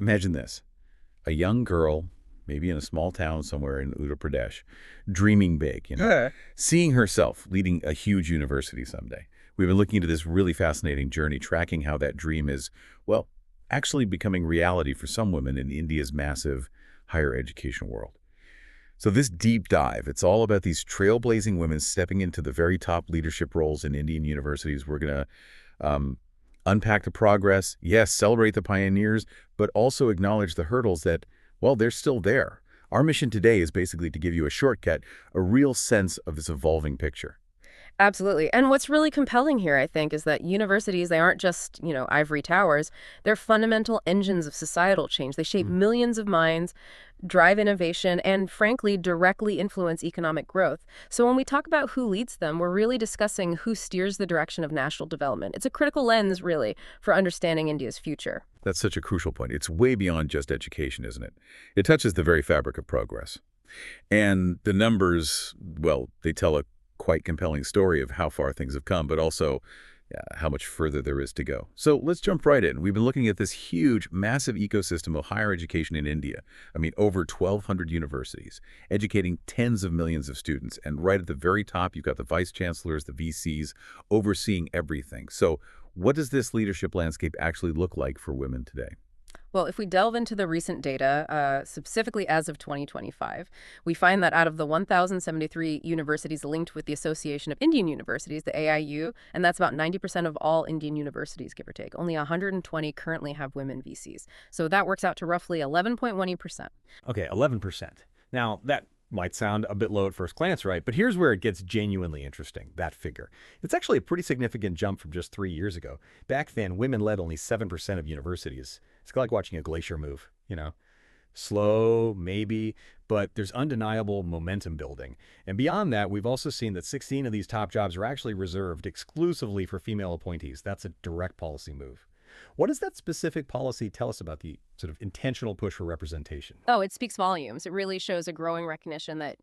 Imagine this. A young girl, maybe in a small town somewhere in Uttar Pradesh, dreaming big, Uh, seeing herself leading a huge university someday. We've been looking into this really fascinating journey, tracking how that dream is, well, actually becoming reality for some women in India's massive higher education world. So this deep dive, it's all about these trailblazing women stepping into the very top leadership roles in Indian universities. We're going to um, unpack the progress, yes, celebrate the pioneers, but also acknowledge the hurdles that, well, they're still there. Our mission today is basically to give you a shortcut, a real sense of this evolving picture. Absolutely. And what's really compelling here, I think, is that universities, they aren't just, ivory towers. They're fundamental engines of societal change. They shape millions of minds, drive innovation, and frankly, directly influence economic growth. So when we talk about who leads them, we're really discussing who steers the direction of national development. It's a critical lens, really, for understanding India's future. That's such a crucial point. It's way beyond just education, isn't it? It touches the very fabric of progress. And the numbers, well, they tell a quite compelling story of how far things have come, but also how much further there is to go. So let's jump right in. We've been looking at this huge, massive ecosystem of higher education in India. I mean, over 1,200 universities, educating tens of millions of students. And right at the very top, you've got the vice chancellors, the VCs, overseeing everything. So what does this leadership landscape actually look like for women today? Well, if we delve into the recent data, specifically as of 2025, we find that out of the 1,073 universities linked with the Association of Indian Universities, the AIU, and that's about 90% of all Indian universities, give or take, only 120 currently have women VCs. So that works out to roughly 11.1%. okay, 11%. Now, that might sound a bit low at first glance, right? But here's where it gets genuinely interesting, that figure. It's actually a pretty significant jump from just 3 years ago. Back then, women led only 7% of universities. It's like watching a glacier move. Slow, maybe, but there's undeniable momentum building. And beyond that, we've also seen that 16 of these top jobs are actually reserved exclusively for female appointees. That's a direct policy move. What does that specific policy tell us about the sort of intentional push for representation? Oh, it speaks volumes. It really shows a growing recognition that,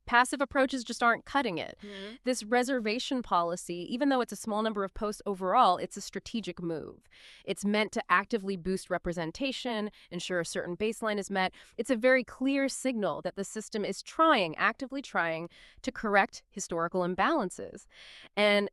passive approaches just aren't cutting it. This reservation policy, even though it's a small number of posts overall, it's a strategic move. It's meant to actively boost representation, ensure a certain baseline is met. It's a very clear signal that the system is actively trying to correct historical imbalances. And,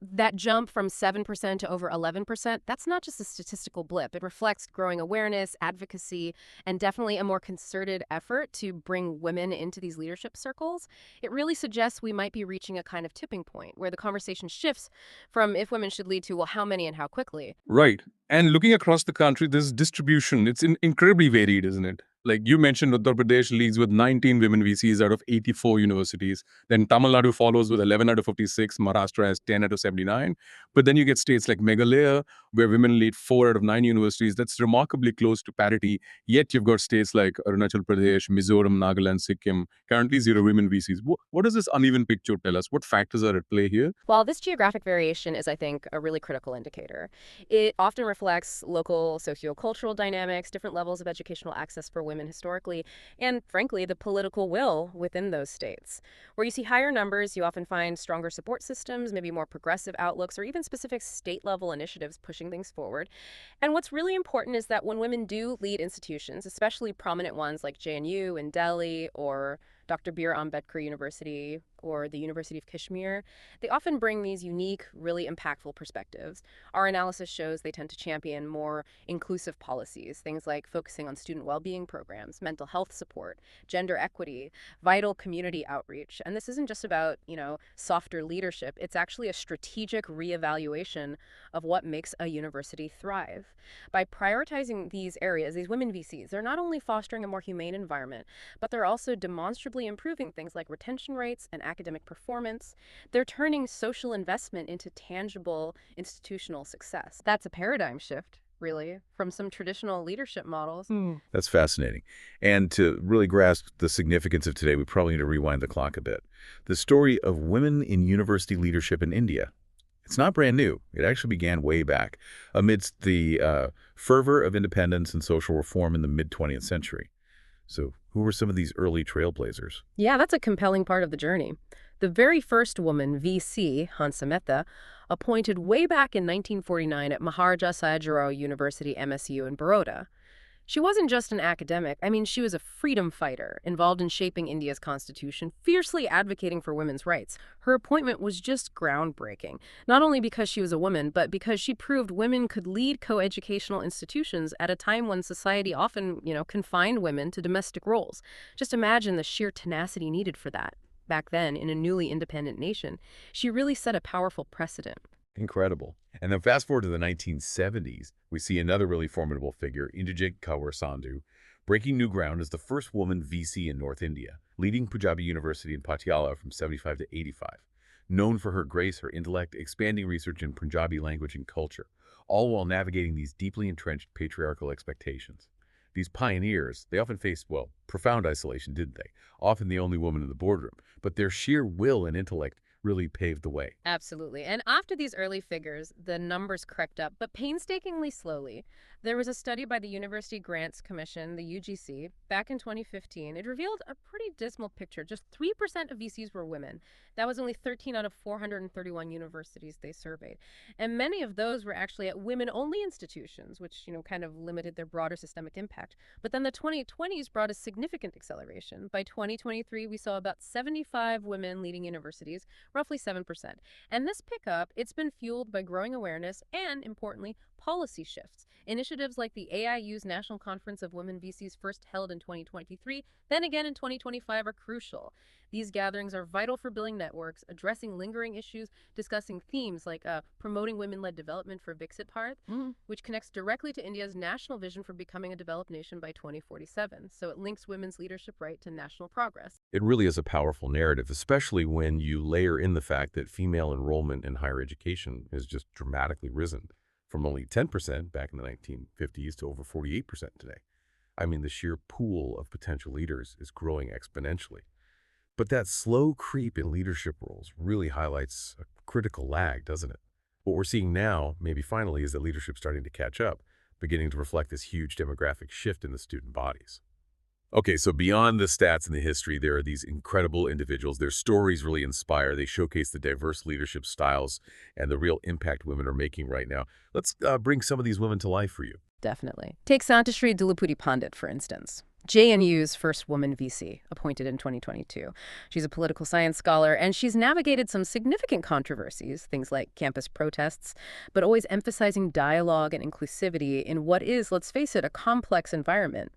that jump from 7% to over 11%, that's not just a statistical blip. It reflects growing awareness, advocacy, and definitely a more concerted effort to bring women into these leadership circles. It really suggests we might be reaching a kind of tipping point where the conversation shifts from if women should lead to, well, how many and how quickly. Right. And looking across the country, this distribution, it's incredibly varied, isn't it? Like you mentioned, Uttar Pradesh leads with 19 women VCs out of 84 universities. Then Tamil Nadu follows with 11 out of 56. Maharashtra has 10 out of 79. But then you get states like Meghalaya, where women lead 4 out of 9 universities. That's remarkably close to parity. Yet you've got states like Arunachal Pradesh, Mizoram, Nagaland, Sikkim, currently zero women VCs. What does this uneven picture tell us? What factors are at play here? While this geographic variation is, I think, a really critical indicator, it often reflects local sociocultural dynamics, different levels of educational access for women historically, and frankly, the political will within those states. Where you see higher numbers, you often find stronger support systems, maybe more progressive outlooks, or even specific state-level initiatives pushing things forward. And what's really important is that when women do lead institutions, especially prominent ones like JNU in Delhi or Dr. Bir Ambedkar University or the University of Kashmir, they often bring these unique, really impactful perspectives. Our analysis shows they tend to champion more inclusive policies, things like focusing on student well-being programs, mental health support, gender equity, vital community outreach. And this isn't just about, softer leadership. It's actually a strategic reevaluation of what makes a university thrive. By prioritizing these areas, these women VCs, they're not only fostering a more humane environment, but they're also demonstrably improving things like retention rates and academic performance. They're turning social investment into tangible institutional success. That's a paradigm shift, really, from some traditional leadership models. That's fascinating. And to really grasp the significance of today, we probably need to rewind the clock a bit. The story of women in university leadership in India, it's not brand new. It actually began way back amidst the fervor of independence and social reform in the mid-20th century. So who were some of these early trailblazers? Yeah, that's a compelling part of the journey. The very first woman, VC, Hansa Mehta, appointed way back in 1949 at Maharaja Sayajirao University, MSU in Baroda. She wasn't just an academic. I mean, she was a freedom fighter, involved in shaping India's constitution, fiercely advocating for women's rights. Her appointment was just groundbreaking, not only because she was a woman, but because she proved women could lead coeducational institutions at a time when society often, confined women to domestic roles. Just imagine the sheer tenacity needed for that. Back then, in a newly independent nation, she really set a powerful precedent. Incredible. And then fast forward to the 1970s, we see another really formidable figure, Indrajit Kaur Sandhu, breaking new ground as the first woman VC in North India, leading Punjabi University in Patiala from 75 to 85. Known for her grace, her intellect, expanding research in Punjabi language and culture, all while navigating these deeply entrenched patriarchal expectations. These pioneers, they often faced, well, profound isolation, didn't they? Often the only woman in the boardroom, but their sheer will and intellect really paved the way. Absolutely. And after these early figures, the numbers crept up, but painstakingly slowly. There was a study by the University Grants Commission, the UGC, back in 2015. It revealed a pretty dismal picture. Just 3% of VCs were women. That was only 13 out of 431 universities they surveyed. And many of those were actually at women-only institutions, which, kind of limited their broader systemic impact. But then the 2020s brought a significant acceleration. By 2023, we saw about 75 women leading universities, roughly 7%. And this pickup, it's been fueled by growing awareness and, importantly, policy shifts. Initiatives like the AIU's National Conference of Women VCs, first held in 2023, then again in 2025, are crucial. These gatherings are vital for building networks, addressing lingering issues, discussing themes like promoting women-led development for Viksit Bharat, which connects directly to India's national vision for becoming a developed nation by 2047. So it links women's leadership right to national progress. It really is a powerful narrative, especially when you layer in the fact that female enrollment in higher education has just dramatically risen from only 10% back in the 1950s to over 48% today. I mean, the sheer pool of potential leaders is growing exponentially. But that slow creep in leadership roles really highlights a critical lag, doesn't it? What we're seeing now, maybe finally, is that leadership's starting to catch up, beginning to reflect this huge demographic shift in the student bodies. Okay, so beyond the stats and the history, there are these incredible individuals. Their stories really inspire. They showcase the diverse leadership styles and the real impact women are making right now. Let's bring some of these women to life for you. Definitely. Take Santashri Dilipudi Pandit, for instance. JNU's first woman VC, appointed in 2022. She's a political science scholar, and she's navigated some significant controversies, things like campus protests, but always emphasizing dialogue and inclusivity in what is, let's face it, a complex environment.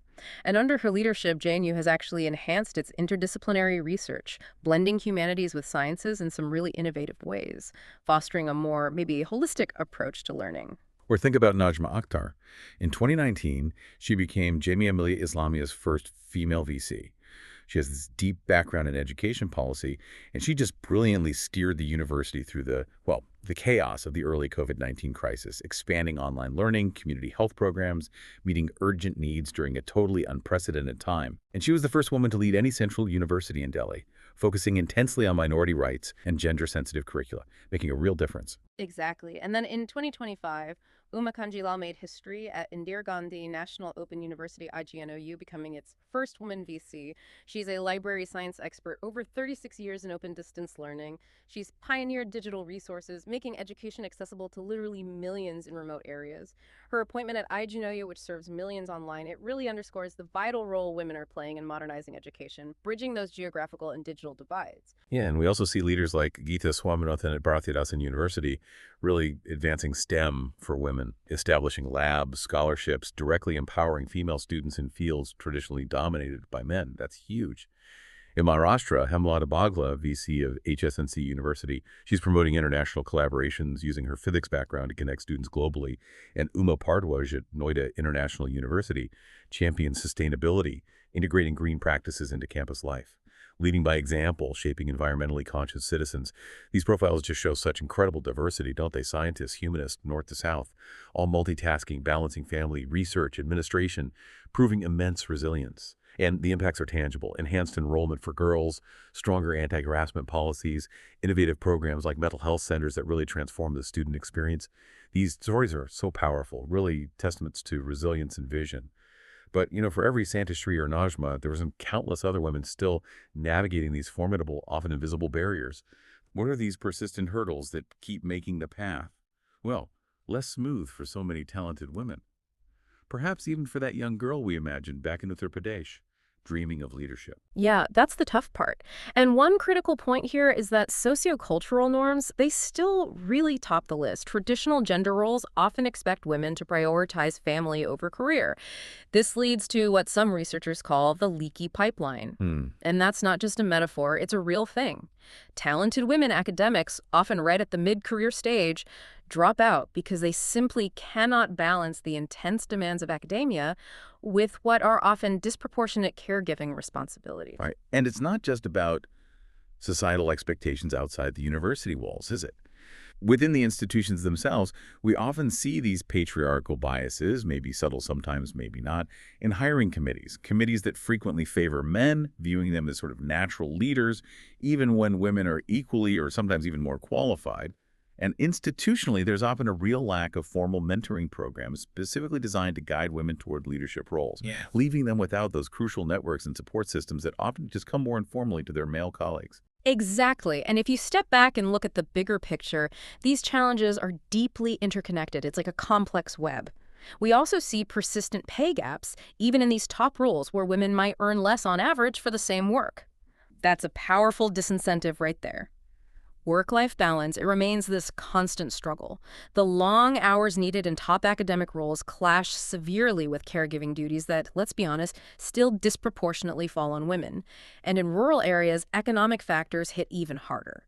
And under her leadership, JNU has actually enhanced its interdisciplinary research, blending humanities with sciences in some really innovative ways, fostering a more, maybe holistic approach to learning. Or think about Najma Akhtar. In 2019, she became Jamia Millia Islamia's first female VC. She has this deep background in education policy, and she just brilliantly steered the university through the chaos of the early COVID-19 crisis, expanding online learning, community health programs, meeting urgent needs during a totally unprecedented time. And she was the first woman to lead any central university in Delhi, focusing intensely on minority rights and gender-sensitive curricula, making a real difference. Exactly. And then in 2025, Uma Kanjilal made history at Indira Gandhi National Open University, IGNOU, becoming its first woman VC. She's a library science expert, over 36 years in open distance learning. She's pioneered digital resources, making education accessible to literally millions in remote areas. Her appointment at IGNOU, which serves millions online, it really underscores the vital role women are playing in modernizing education, bridging those geographical and digital divides. Yeah, and we also see leaders like Geeta Swaminathan at Bharathidasan University really advancing STEM for women, establishing labs, scholarships, directly empowering female students in fields traditionally dominated by men. That's huge. In Maharashtra, Hemlata Bagla, VC of HSNC University, she's promoting international collaborations using her physics background to connect students globally. And Uma Pardwaj at Noida International University champions sustainability, integrating green practices into campus life. Leading by example, shaping environmentally conscious citizens. These profiles just show such incredible diversity, don't they? Scientists, humanists, north to south, all multitasking, balancing family, research, administration, proving immense resilience. And the impacts are tangible. Enhanced enrollment for girls, stronger anti-harassment policies, innovative programs like mental health centers that really transform the student experience. These stories are so powerful, really testaments to resilience and vision. But, for every Santashri or Najma, there were countless other women still navigating these formidable, often invisible barriers. What are these persistent hurdles that keep making the path, well, less smooth for so many talented women? Perhaps even for that young girl we imagined back in Uttar Pradesh, dreaming of leadership. Yeah, that's the tough part. And one critical point here is that sociocultural norms, they still really top the list. Traditional gender roles often expect women to prioritize family over career. This leads to what some researchers call the leaky pipeline. And that's not just a metaphor, it's a real thing. Talented women academics, often right at the mid-career stage, drop out because they simply cannot balance the intense demands of academia with what are often disproportionate caregiving responsibilities. Right. And it's not just about societal expectations outside the university walls, is it? Within the institutions themselves, we often see these patriarchal biases, maybe subtle sometimes, maybe not, in hiring committees that frequently favor men, viewing them as sort of natural leaders, even when women are equally or sometimes even more qualified. And institutionally, there's often a real lack of formal mentoring programs specifically designed to guide women toward leadership roles, leaving them without those crucial networks and support systems that often just come more informally to their male colleagues. Exactly. And if you step back and look at the bigger picture, these challenges are deeply interconnected. It's like a complex web. We also see persistent pay gaps, even in these top roles where women might earn less on average for the same work. That's a powerful disincentive right there. Work-life balance, it remains this constant struggle. The long hours needed in top academic roles clash severely with caregiving duties that, let's be honest, still disproportionately fall on women. And in rural areas, economic factors hit even harder.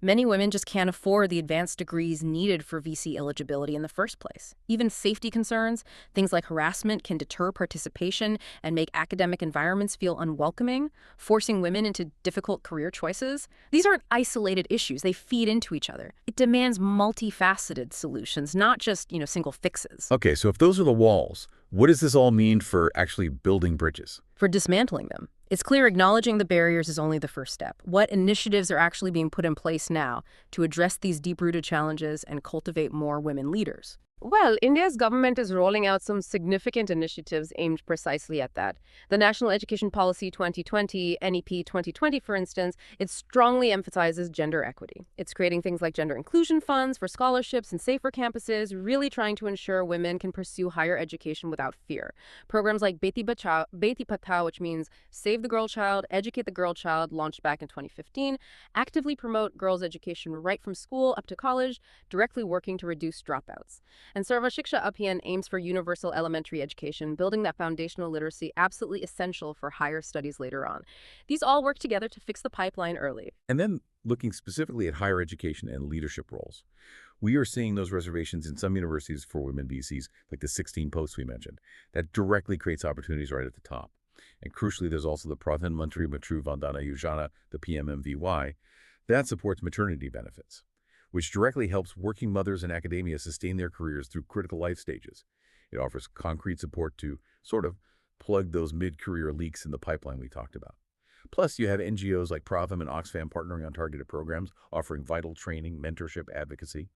Many women just can't afford the advanced degrees needed for VC eligibility in the first place. Even safety concerns, things like harassment, can deter participation and make academic environments feel unwelcoming, forcing women into difficult career choices. These aren't isolated issues. They feed into each other. It demands multifaceted solutions, not just, single fixes. Okay, so if those are the walls, what does this all mean for actually building bridges? For dismantling them. It's clear acknowledging the barriers is only the first step. What initiatives are actually being put in place now to address these deep-rooted challenges and cultivate more women leaders? Well, India's government is rolling out some significant initiatives aimed precisely at that. The National Education Policy 2020, NEP 2020, for instance, it strongly emphasizes gender equity. It's creating things like gender inclusion funds for scholarships and safer campuses, really trying to ensure women can pursue higher education without fear. Programs like Beti Padhao, which means Save the Girl Child, Educate the Girl Child, launched back in 2015, actively promote girls' education right from school up to college, directly working to reduce dropouts. And Sarva Shiksha Abhiyan aims for universal elementary education, building that foundational literacy absolutely essential for higher studies later on. These all work together to fix the pipeline early. And then looking specifically at higher education and leadership roles, we are seeing those reservations in some universities for women VCs, like the 16 posts we mentioned. That directly creates opportunities right at the top. And crucially, there's also the Pradhan Mantri Matru Vandana Yojana, the PMMVY, that supports maternity benefits, which directly helps working mothers in academia sustain their careers through critical life stages. It offers concrete support to sort of plug those mid-career leaks in the pipeline we talked about. Plus, you have NGOs like Pravam and Oxfam partnering on targeted programs, offering vital training, mentorship, advocacy.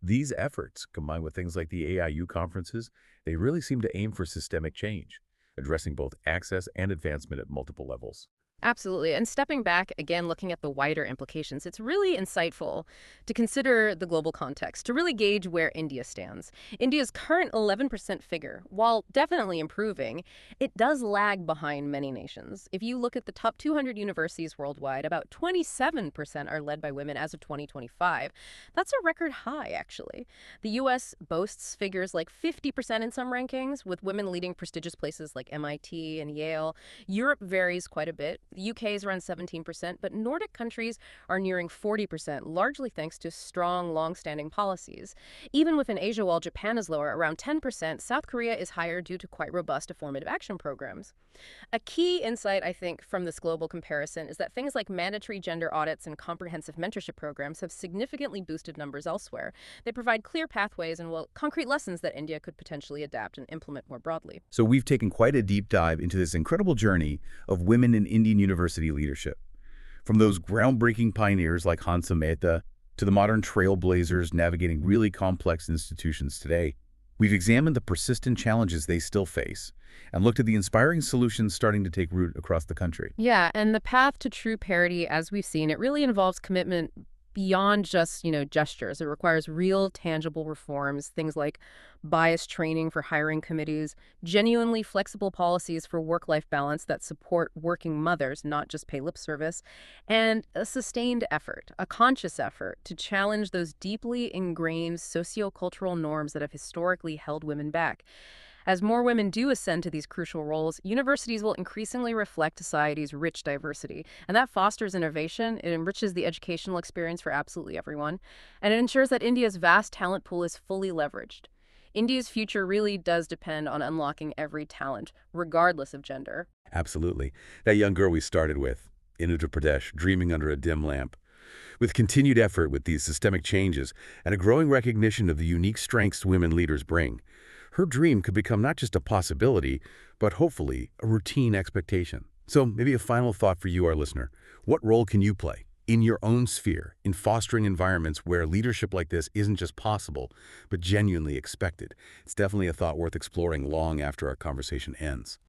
These efforts, combined with things like the AIU conferences, they really seem to aim for systemic change, addressing both access and advancement at multiple levels. Absolutely. And stepping back, again, looking at the wider implications, it's really insightful to consider the global context, to really gauge where India stands. India's current 11% figure, while definitely improving, it does lag behind many nations. If you look at the top 200 universities worldwide, about 27% are led by women as of 2025. That's a record high, actually. The U.S. boasts figures like 50% in some rankings, with women leading prestigious places like MIT and Yale. Europe varies quite a bit. The UK is around 17%, but Nordic countries are nearing 40%, largely thanks to strong, long-standing policies. Even within Asia, while Japan is lower, around 10%, South Korea is higher due to quite robust affirmative action programs. A key insight, I think, from this global comparison is that things like mandatory gender audits and comprehensive mentorship programs have significantly boosted numbers elsewhere. They provide clear pathways and, well, concrete lessons that India could potentially adapt and implement more broadly. So we've taken quite a deep dive into this incredible journey of women in Indian university leadership. From those groundbreaking pioneers like Hansa Mehta to the modern trailblazers navigating really complex institutions today, we've examined the persistent challenges they still face and looked at the inspiring solutions starting to take root across the country. Yeah, and the path to true parity, as we've seen, it really involves commitment beyond just, gestures. It requires real, tangible reforms, things like bias training for hiring committees, genuinely flexible policies for work-life balance that support working mothers, not just pay lip service, and a sustained effort, a conscious effort to challenge those deeply ingrained sociocultural norms that have historically held women back. As more women do ascend to these crucial roles, universities will increasingly reflect society's rich diversity. And that fosters innovation, it enriches the educational experience for absolutely everyone, and it ensures that India's vast talent pool is fully leveraged. India's future really does depend on unlocking every talent, regardless of gender. Absolutely. That young girl we started with, in Uttar Pradesh, dreaming under a dim lamp. With continued effort with these systemic changes and a growing recognition of the unique strengths women leaders bring, her dream could become not just a possibility, but hopefully a routine expectation. So maybe a final thought for you, our listener. What role can you play in your own sphere in fostering environments where leadership like this isn't just possible, but genuinely expected? It's definitely a thought worth exploring long after our conversation ends.